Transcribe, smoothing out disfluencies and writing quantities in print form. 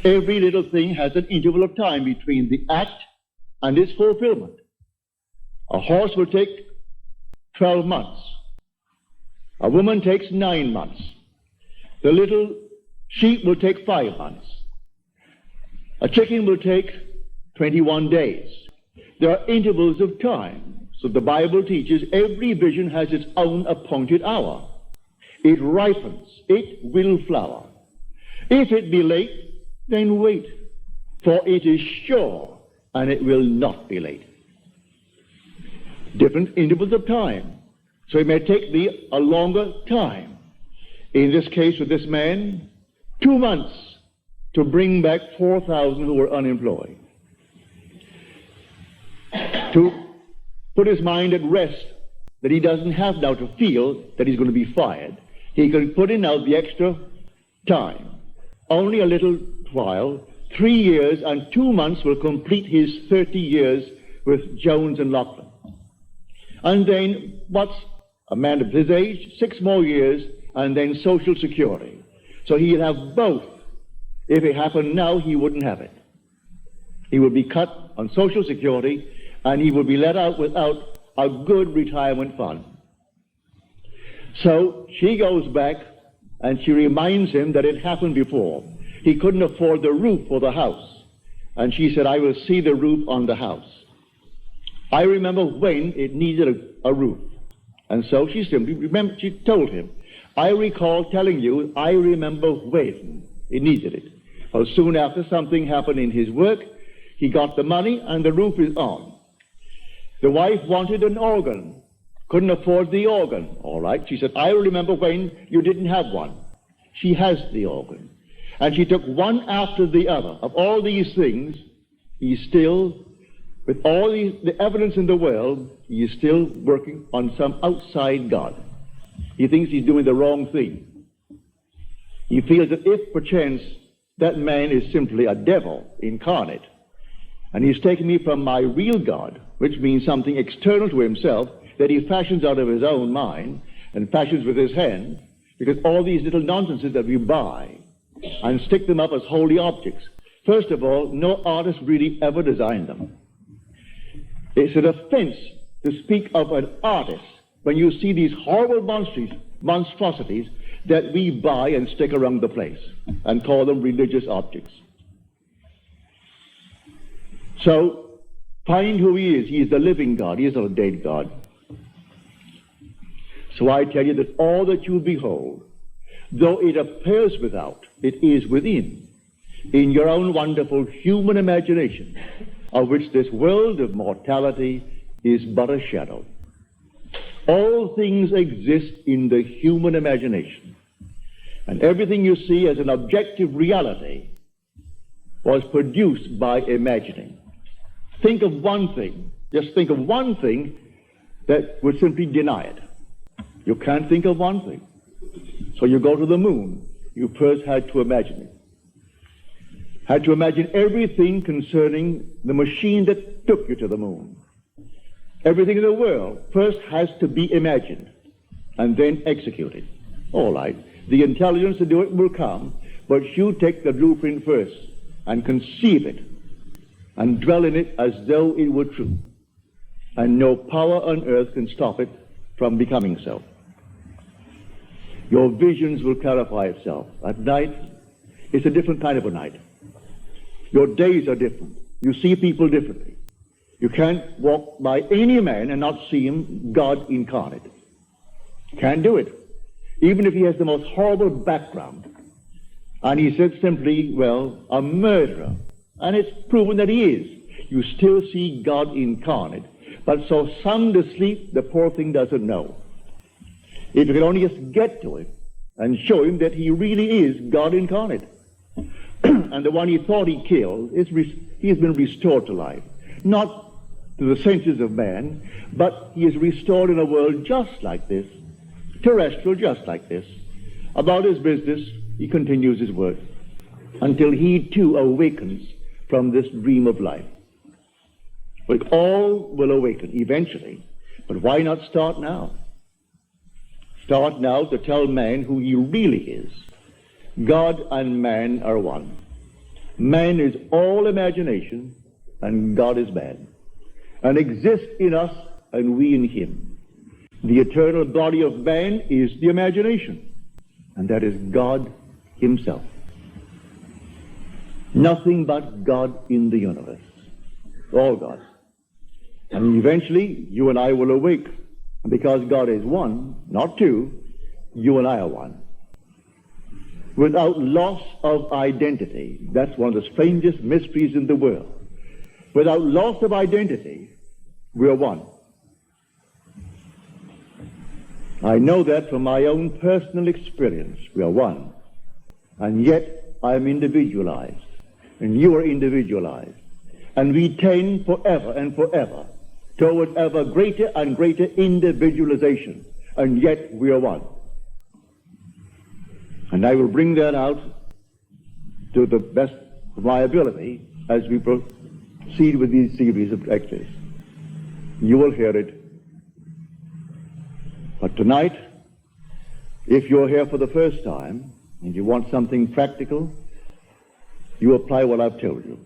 Every little thing has an interval of time between the act and its fulfillment. A horse will take 12 months. A woman takes 9 months. The little sheep will take 5 months. A chicken will take 21 days. There are intervals of time. So the Bible teaches every vision has its own appointed hour. It ripens. It will flower. If it be late, then wait, for it is sure, and it will not be late. Different intervals of time. So it may take thee a longer time. In this case with this man, 2 months to bring back 4,000 who were unemployed. To put his mind at rest that he doesn't have now to feel that he's going to be fired. He can put in now the extra time. Only a little while, 3 years and 2 months will complete his 30 years with Jones and Lachlan. And then what's a man of his age? 6 more years, and then Social Security. So he'll have both. If it happened now, he wouldn't have it. He would be cut on Social Security, and he would be let out without a good retirement fund. So she goes back, and she reminds him that it happened before. He couldn't afford the roof for the house. And she said, I will see the roof on the house. I remember when it needed a roof. And so she told him, I recall telling you, I remember when it needed it. Well, soon after something happened in his work, he got the money and the roof is on. The wife wanted an organ, couldn't afford the organ. All right, she said, I remember when you didn't have one. She has the organ. And she took one after the other. Of all these things, he's still, with all the evidence in the world, he is still working on some outside God. He thinks he's doing the wrong thing. He feels that if perchance that man is simply a devil incarnate, and he's taken me from my real God, which means something external to himself that he fashions out of his own mind and fashions with his hand, because all these little nonsenses that we buy and stick them up as holy objects. First of all, no artist really ever designed them. It's an offense to speak of an artist when you see these horrible monstrosities that we buy and stick around the place and call them religious objects. So, find who he is. He is the living God. He is not a dead God. So I tell you that all that you behold, though it appears without, it is within, in your own wonderful human imagination, of which this world of mortality is but a shadow. All things exist in the human imagination, and everything you see as an objective reality was produced by imagining. Think of one thing, just think of one thing that would simply deny it. You can't think of one thing. So you go to the moon. You first had to imagine it. Had to imagine everything concerning the machine that took you to the moon. Everything in the world first has to be imagined and then executed. All right. The intelligence to do it will come, but you take the blueprint first and conceive it and dwell in it as though it were true. And no power on earth can stop it from becoming so. Your visions will clarify itself. At night, it's a different kind of a night. Your days are different. You see people differently. You can't walk by any man and not see him God incarnate. Can't do it. Even if he has the most horrible background. And he said simply, well, a murderer. And it's proven that he is. You still see God incarnate. But so sound asleep, the poor thing doesn't know. If you could only just get to it and show him that he really is God incarnate. And the one he thought he killed, he has been restored to life. Not to the senses of man, but he is restored in a world just like this, terrestrial just like this. About his business, he continues his work until he too awakens from this dream of life. But all will awaken eventually. But why not start now? Start now to tell man who he really is. God and man are one. Man is all imagination, and God is man, and exists in us, and we in him. The eternal body of man is the imagination, and that is God himself. Nothing but God in the universe. All God. And eventually, you and I will awake. And because God is one, not two, you and I are one. Without loss of identity. That's one of the strangest mysteries in the world. Without loss of identity, we are one. I know that from my own personal experience. We are one. And yet, I am individualized. And you are individualized. And we tend forever and forever toward ever greater and greater individualization. And yet, we are one. And I will bring that out to the best of my ability as we proceed with these series of lectures. You will hear it. But tonight, if you're here for the first time and you want something practical, you apply what I've told you.